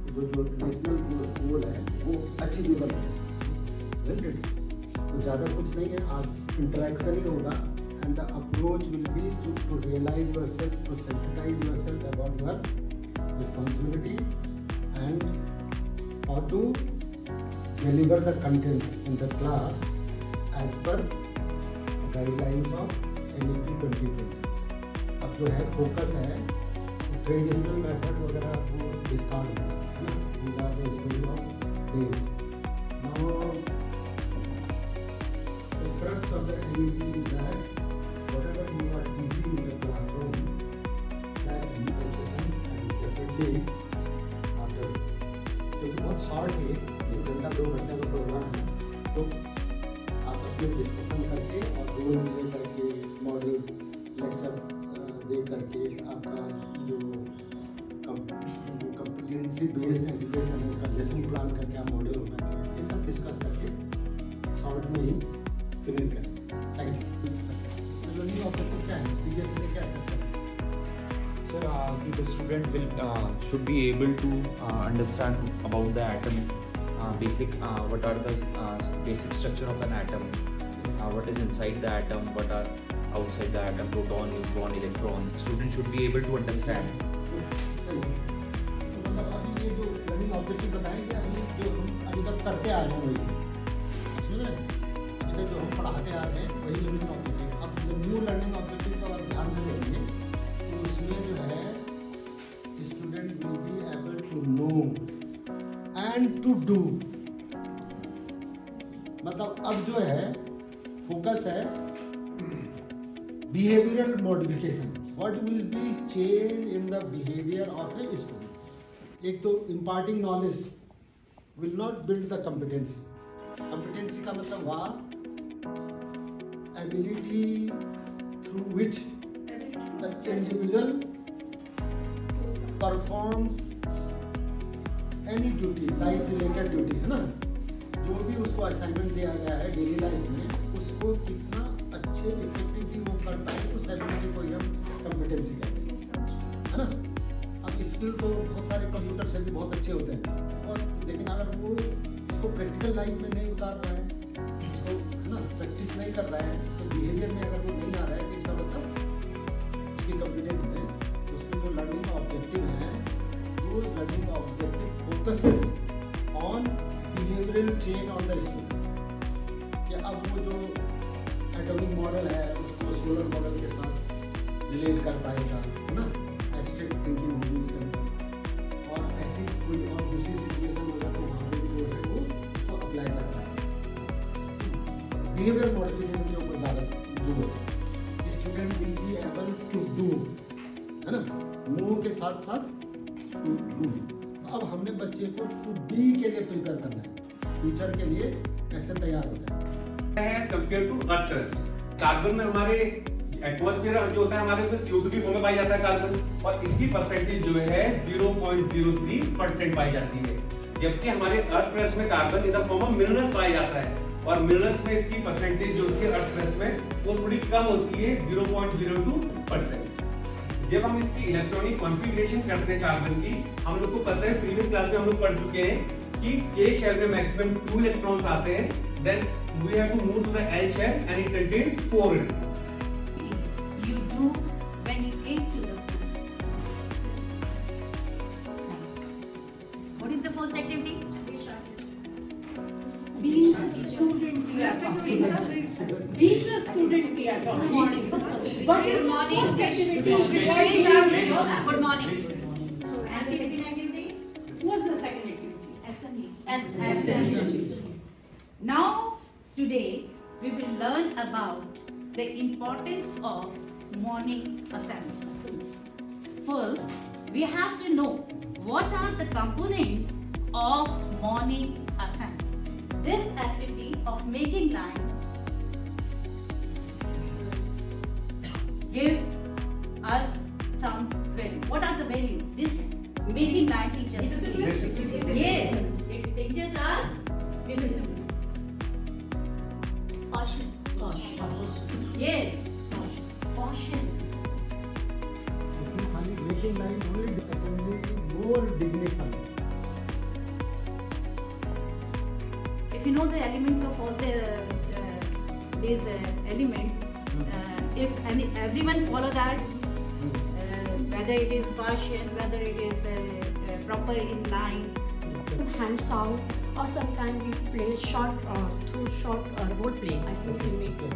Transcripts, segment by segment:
जो नेशनल गोल है वो अचीवेबल है, तो ज़्यादा कुछ नहीं है, आज इंटरेक्शन ही होगा and the approach will be to realize yourself, to sensitize yourself about your responsibility and और to deliver the content in the class as per guidelines of NEP 2020। अब जो है फोकस है traditional method वगैरह वो discount है ना, these are the story of days. Now the crux of the NEP is that whatever you are teaching in the classroom, that education and definitely after, क्योंकि बहुत शॉर्ट है, 1 घंटा 2 घंटे का प्रोग्राम है, तो आपस में डिस्कशन करके और रोल प्ले करके मॉडल लेक्चर दे करके आपका जो कॉम्पिटेंसी बेस्ड एजुकेशन है उसका लेसन प्लान करके आप मॉडल होना चाहिए, ये सब डिस्कस करके शॉर्ट में ही फिनिश करें। Thank you. लर्निंग ऑब्जेक्टिव क्या है, सीरियसली क्या सकते हैं Sir, the student should be able to understand about the atom, basic what are the basic structure of an atom, what is inside the atom, what are outside the atom, proton, neutron, electron. Student should be able to understand. तो मतलब अभी ये जो learning objective बताएंगे अभी जो हम अभी तक करते आ रहे हैं वही समझ रहे हैं, अभी तक जो हम पढ़ाते आ रहे हैं वही लर्निंग ऑब्जेक्टिव। अब जो न्यू लर्निंग ऑब्जेक्टिव को आप ध्यान से देखेंगे तो उसमें जो है student will be able to know and to do, मतलब अब जो है फोकस है behavioral modification, what will be change in the behavior of a student। एक तो imparting knowledge will not build the competency, competency का मतलब वह ability through which the individual performs any duty, life related duty है ना, जो भी उसको असाइनमेंट दिया गया है डेली लाइफ में उसको कितना अच्छे इफेक्टिवली वो कर पाए, उस एबिलिटी को ही हम कॉम्पिटेंसी कहते हैं, है ना। अब स्किल तो बहुत सारे कंप्यूटर से भी बहुत अच्छे होते हैं और लेकिन अगर वो उसको प्रैक्टिकल लाइफ में नहीं उतार रहा है, उसको है ना प्रैक्टिस नहीं कर रहा है, उसको बिहेवियर में अगर वो नहीं आ रहा है तो इसका मतलब उसकी कॉम्पिटेंस में उसमें जो लर्निंग ऑब्जेक्टिव है वो learning objective focuses on behavioural change on the student. कि अब वो जो एटॉमिक मॉडल है उसको सोलर मॉडल के साथ रिलेट कर पाएगा, है ना, एब्स्ट्रैक्ट थिंकिंग होगी इसके अंदर, और ऐसी कोई और दूसरी सिचुएशन होगा तो वहाँ पे जो है वो उसको अप्लाई कर पाएगा। बिहेवियर मॉडिफिकेशन के ऊपर ज़्यादा जोर है, student will be able to do, है ना, नो के साथ साथ टू डू। अब हमने बच्चे को टू बी के लिए प्रिपेयर करना है, फ्यूचर के लिए कैसे तैयार होता है as compare to earth crust. Carbon में हमारे एटमॉस्फेयर जो होता है हमारे उसमें CO2 की फॉर्म में पाई जाता है कार्बन, और इसकी परसेंटेज जो है 0.03% पाई जाती है, जबकि हमारे अर्थ क्रस्ट में carbon in the form of minerals पाया जाता है, और मिनरल्स में इसकी परसेंटेज जो होती है अर्थ क्रस्ट में वो थोड़ी कम होती है 0.02%। जब हम इसकी इलेक्ट्रॉनिक कॉन्फ़िगरेशन करते हैं कार्बन की, हम लोग को पता है प्रीवियस क्लास में हम लोग पढ़ चुके हैं कि K शेल में मैक्सिमम 2 इलेक्ट्रॉन्स आते हैं, then we have to move to the L shell and it contains 4 electrons। You do when you came to the school. What is the first activity? Being a student we are talking about. Being a student we are talking about. What is the first activity? Good morning. And the second activity? What's the second activity? Assembly. Now, today we will learn about the importance of morning assembly. First, we have to know what are the components of morning assembly. This activity of making lines give us some value. What are the values? This making line teaches us. Yes, it teaches us discipline. Caution. Yes, caution. इसमें खाली making line only assembly more dignified, we know the elements of all these elements. If everyone follow that, whether it is Gaussian, whether it is proper in line, hand sound, or sometimes we play short through short role play. I think we can make it.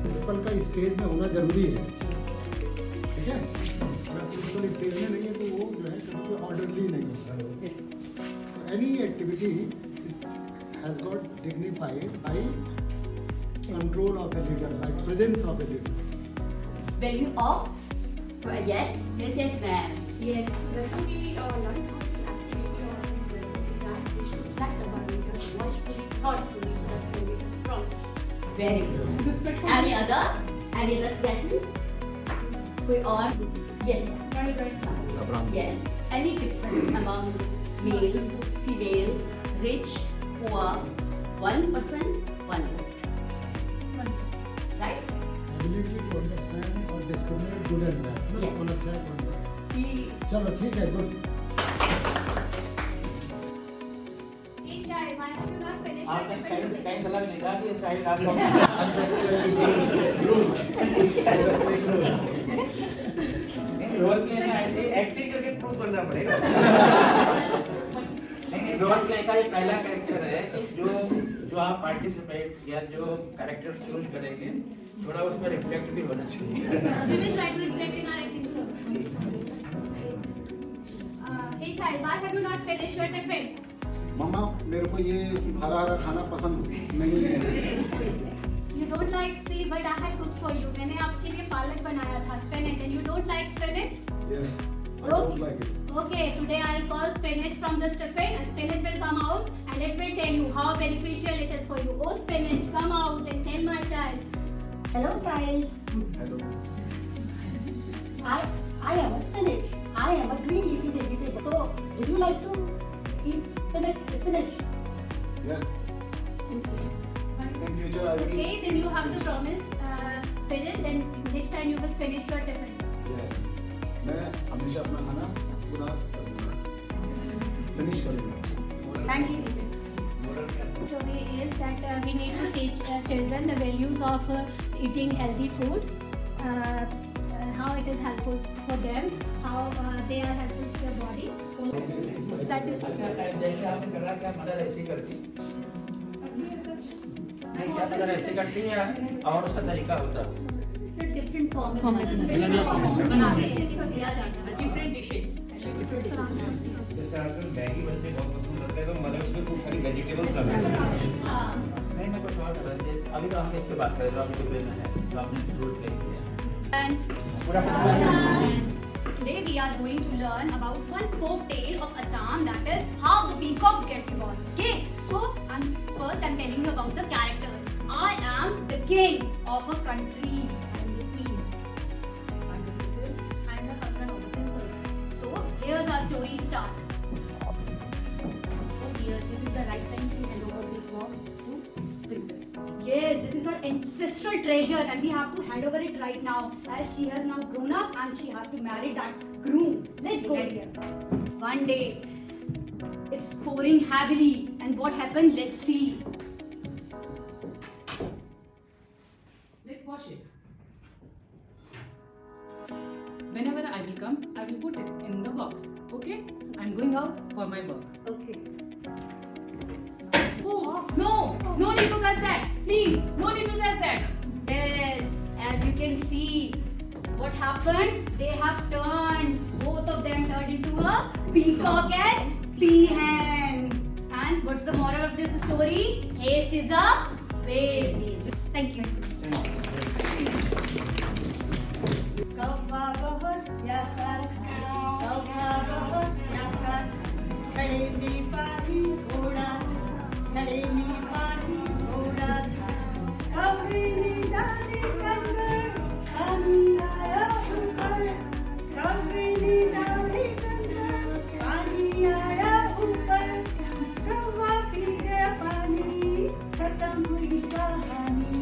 Principal का stage में होना जरूरी है, ठीक है? अगर principal stage में नहीं है तो वो जो है कभी ऑर्डरली नहीं होता। So any activity has got dignified by control of a leader, by presence of a leader. value of yes, ma'am. Yes, there should be learning how to activity or that we should select the parameters watchfully, thoughtfully, that can be strong. Very good. Any other suggestions? We all yes. Very, very Yes. Any difference among males, females, rich, poor? 1%, 1 vote. Right? Ability to understand or discriminate good and bad. ना Yes. कौन अच्छा है कौन बुरा है। The चलो ठीक है, गुड। आपने कहीं सलाह नहीं कहा कि साहिल आप रोल प्ले में ऐसे एक्टिंग करके प्रूव करना पड़ेगा। नहीं, रोल प्ले का ये पहला कैरेक्टर है कि जो आप पार्टिसिपेट या जो कैरेक्टर चूज करेंगे थोड़ा उसमें रिफ्लेक्ट भी होना चाहिए। We will try to reflect in our acting, sir. Hey child, why have you not finished your tiffin? मम्मा मेरे को ये हरा हरा खाना पसंद नहीं है। You don't like, see, but I had cooked for you. मैंने आपके लिए पालक बनाया था, spinach, and you don't like spinach? Yes, I don't like it. Okay, today I'll call spinach from the tiffin, and spinach will come out, and it will tell you how beneficial it is for you. Oh spinach, come out and tell my child. Hello, child. Hello. I am a spinach. I am a green leafy vegetable. So, would you like to eat spinach? Yes. In future I will. Okay, then you have to promise spinach, then next time you will finish your tiffin. Yes. मैं हमेशा अपना खाना पूरा finish करूँगा। Thank you. Story is that we need to teach children the values of eating healthy food, how it is helpful for them, how they are helpful to their body. So that is जैसे आपने करा क्या mother ऐसी करती नहीं क्या mother ऐसी करती है और उसका तरीका होता है it's a different form. बनाते हैं दिया जाता है different dishes. जैसे आजकल मैगी बच्चे बहुत पसंद करते हैं तो मदर उसमें खूब सारी वेजिटेबल्स डालते हैं। नहीं मैं कुछ और कर रहा हूँ। अभी तो हम इसके बात कर रहे हैं अभी तो में है तो आपने रोल प्ले किया And पूरा today we are going to learn about one folk tale of Assam, that is how the peacocks get born. Okay, so first I'm telling you about the characters. I am the king of a country. I'm the queen. And the princess. I'm the husband of the princess. So here's our story start. Oh dear, this is the right time to hand over this walk to princess. Yes, this is her ancestral treasure and we have to hand over it right now as she has now grown up and she has to marry that groom. Let's go there. One day, it's pouring heavily and what happened? Let's see. Let's wash it. Whenever I will come, I will put it in the box. Okay? I'm going out for my work. okay. Oh, no need to touch that. Please, no need to touch that. Yes, as you can see, what happened? They have turned, both of them turned into a peacock and peahen. And what's the moral of this story? Haste is a waste. Thank you. कौवा बहुत प्यासा था, कौवा बहुत प्यासा था, घड़े में पानी घोड़ा था, घड़े में पानी घोड़ा था, कौवे ने डाले कंकर, पानी आया ऊपर, कौवे ने डाले कंकर, पानी आया ऊपर, कौवा पी गया पानी, खत्म हुई कहानी,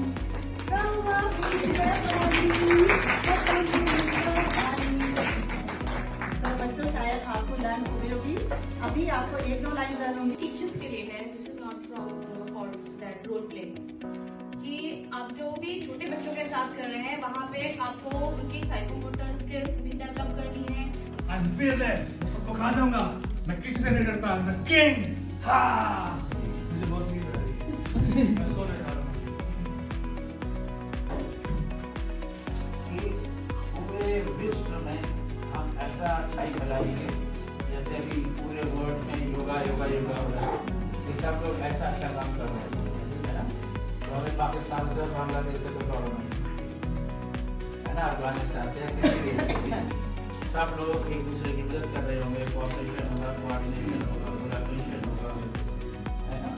कौवा पी गया पानी, खत्म हुई कहानी। तो बच्चों शायद आपको लर्न हुई होगी, अभी आपको एक दो लाइन लर्न होंगी। टीचर्स के लिए है, this is not for that role play कि आप जो भी छोटे बच्चों के साथ कर रहे हैं वहाँ पे आपको उनकी साइकोमोटर स्किल्स भी डेवलप करनी है। I'm fearless, मैं सबको खा जाऊंगा, मैं किसी से नहीं डरता, I'm the king, हाँ। मुझे बहुत नींद आ रही है, मैं सोने जा रहा हूँ। कि पूरे विश्व में हम ऐसा टाइम फैलाएंगे जैसे अभी पूरे वर्ल्ड में योगा योगा योगा हो रहा है, ये सब लोग ऐसा अच्छा काम कर रहे हैं, है ना? तो हमें पाकिस्तान से और बांग्लादेश से कोई प्रॉब्लम नहीं है ना, अफगानिस्तान से या किसी देश से भी सब लोग एक दूसरे की मदद कर रहे होंगे, कोऑपरेशन होगा, कोऑर्डिनेशन होगा, कोलैबोरेशन होगा, है ना?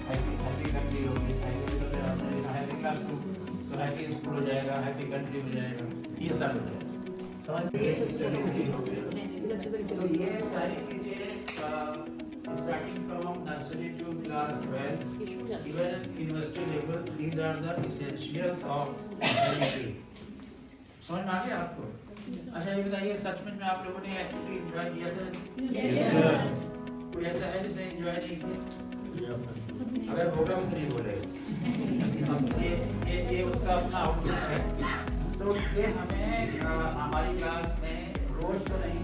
हैप्पी कंट्री होगी, हैप्पी क्लासरूम, तो हैप्पी स्कूल हो जाएगा, हैप्पी कंट्री हो जाएगा, ये सब हो जाएगा। समझ गए? तो ये सारी चीजें starting from nursery to class 12 even university level, these are the essentials of education। समझ में आ गया आपको? अच्छा ये बताइए, सच में आप लोगों ने एक्चुअली एंजॉय किया था? Yes, sir। कोई ऐसा है जिसने एंजॉय नहीं किया? अगर होगा तो नहीं बोलेगा। ये उसका अपना आउटलुक है। तो ये हमें हमारी क्लास में रोज तो नहीं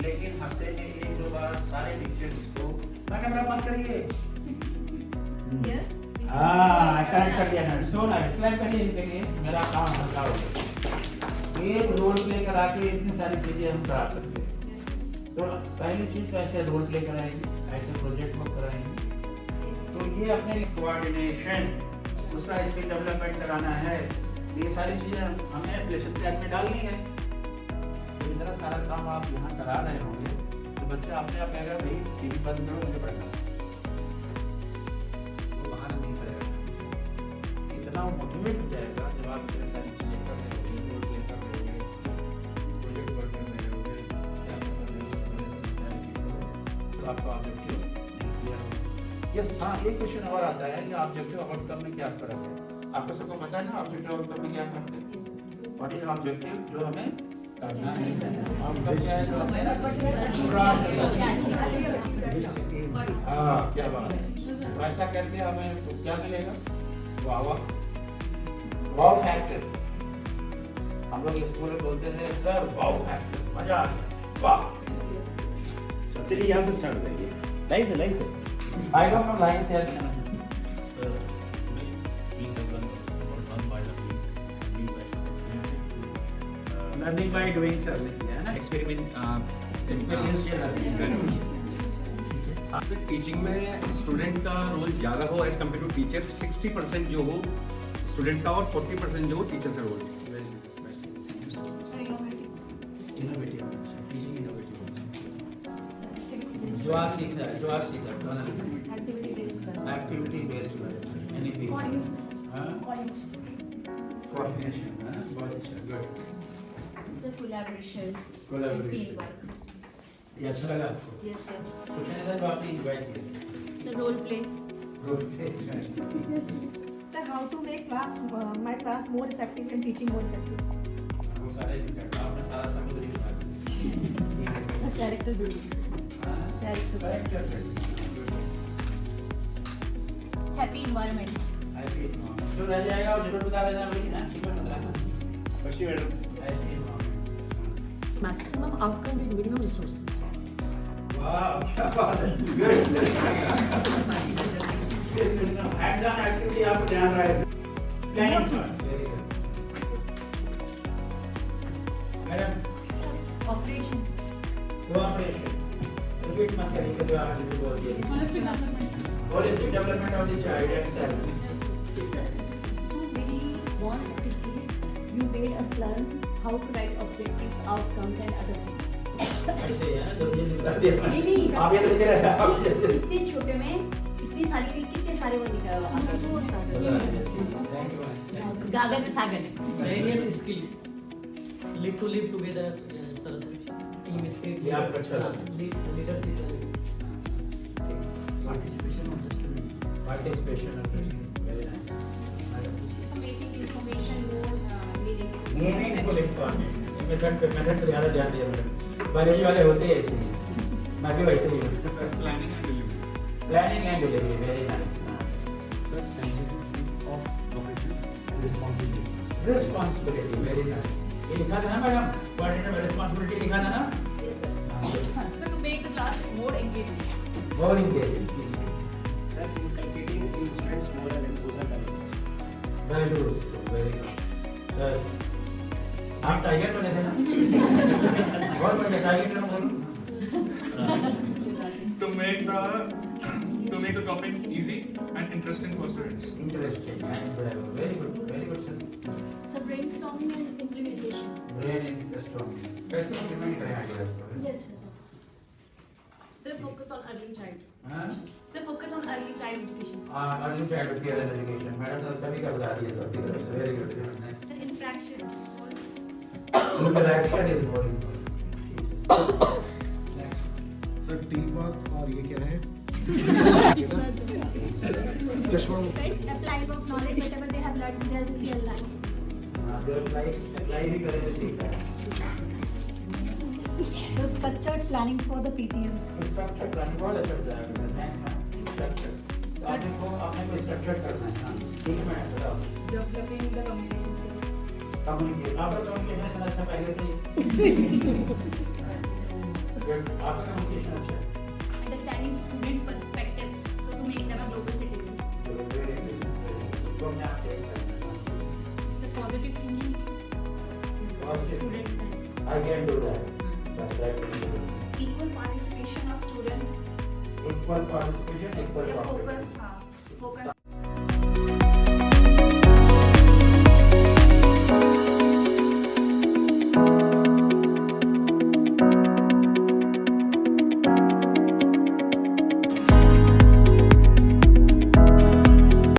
लेकिन हफ्ते में 1-2 बार सारे टीचर्स को कैमरा बंद करिए। हाँ करेक्ट कर दिया ना, सो ना एक्सप्लेन करिए इनके लिए, मेरा काम हल्का हो गया। एक रोल प्ले करा के इतनी सारी चीजें हम करा सकते हैं। तो पहली चीज तो ऐसे रोल प्ले कराएंगे, ऐसे प्रोजेक्ट वर्क कराएंगे, तो ये अपने कोऑर्डिनेशन उसका स्किल डेवलपमेंट कराना है, ये सारी चीजें हमें लेसन प्लान में डालनी है। तो इतना सारा काम आप यहाँ करा रहे होंगे तो बच्चा अपने आप कहेगा भाई टीवी बंद करो मुझे पढ़ना है, वो बहाना नहीं करेगा, इतना वो मोटिवेट हो जाएगा जब आप इतनी सारी चीजें कर रहे होंगे, रोल प्ले कर रहे होंगे, प्रोजेक्ट वर्क कर रहे होंगे, क्या कर रहे होंगे, तो आपका ऑब्जेक्टिव क्लियर होगा। यस हाँ, एक क्वेश्चन और आता है कि ऑब्जेक्टिव आउटकम में क्या फर्क है? आपको सबको पता है ना ऑब्जेक्टिव आउटकम में क्या फर्क है? व्हाट इज ऑब्जेक्टिव जो हमें करना है, आउटकम क्या है जो हमें पूरा करना है। हाँ क्या बात है, वैसा करके हमें तो क्या मिलेगा? वाह वाव फैक्टर। हम लोग स्कूल में बोलते थे सर वाव फैक्टर, मजा आ गया, वाह। चलिए यहाँ से स्टार्ट करेंगे, लाइन से आई डोंट नो लाइन से लर्निंग बाय डूइंग सर है ना, एक्सपीरियंशियल लर्निंग। टीचिंग में स्टूडेंट का रोल ज़्यादा हो एज कम्पेयर टू टीचर, 60% जो हो स्टूडेंट्स का और 40% जो हो टीचर का रोल। जो आप सीख रहे एक्टिविटी बेस्ड एनीथिंग, कोऑर्डिनेशन, बहुत अच्छा, good. Sir, collaboration. Collaboration. Teamwork. ये अच्छा लगा आपको? Yes, sir. कुछ नहीं था जो आपने एंजॉय किया? Sir, role play. Role play. Sir, how to make my class more effective and teaching more effective? वो सारे भी करना, आपने सारा समुद्री बना Sir, character building. Character Happy environment. Happy जो रह जाएगा और जरूर बता देना भाई ना, ठीक है ना? First madam Maximum outcome with minimum resources. वाह क्या बात है, गुड। हैंड्स ऑन एक्टिविटी आपको ध्यान रहा है, planning part very good. Madam Operation. Cooperation repeat मत करिए जो आपने बोल दिया। Holistic development of the child and self. So very small activities you made us learn how to write objectives, outcomes and other things. ऐसे है ना, तो ये बता दिया नहीं, आप ये तो लिख रहे हैं इतने छोटे में इतनी सारी कितने सारे वो निकल गागर में सागर various skill live together इस तरह से team spirit ये आपको अच्छा लगा। leadership participation of very nice. Making information more meaningful. Meaningful information, method पे ज़्यादा ध्यान दिया मैडम, बायोलॉजी वाले होते हैं ऐसे ही, मैं भी वैसे ही हूँ। Planning and delivery. Planning and delivery, very nice. Sir, sensitivity of profession and responsibility. Responsibility, very nice. ये लिखा था ना मैडम, coordinator में responsibility लिखा था ना? So to make the class more engaging. More engaging. Sir, inculcating in students moral and social values. Very good, very good. Sir, आप tiger बने थे ना? बहुत बढ़िया, टाइगर ना बोलो। To make the topic easy and interesting for students. Interesting and very good, sir. So brainstorming and implementation. Very interesting. कैसे implement करें आगे इसको? Yes, sir. Sir, focus on early child. हाँ? Sir, focus on early child education. Early childhood care and education. Madam तो सभी का बता रही है सबकी तरफ से. Very good. Sir, infraction. Interaction is more important. Sir team work और ये क्या है? चश्मा Applying of knowledge whatever they have learned in their real life. जो apply भी करें तो ठीक है. So structured planning for the PTMs. Structure planning बहुत अच्छा बताया मैंने. Structure. आपने को structure करना है. हाँ. ठीक है मैडम बताओ. Developing the communication skills. Communication. आपका communication अच्छा पहले से ही. आपका communication अच्छा है. Understanding students' perspectives, so to make them a global citizen. Very good. तो मैं आपसे The positive thinking. students. I can do that. That's right. Equal participation of students. Equal participation, equal या profit. focus, हाँ, focus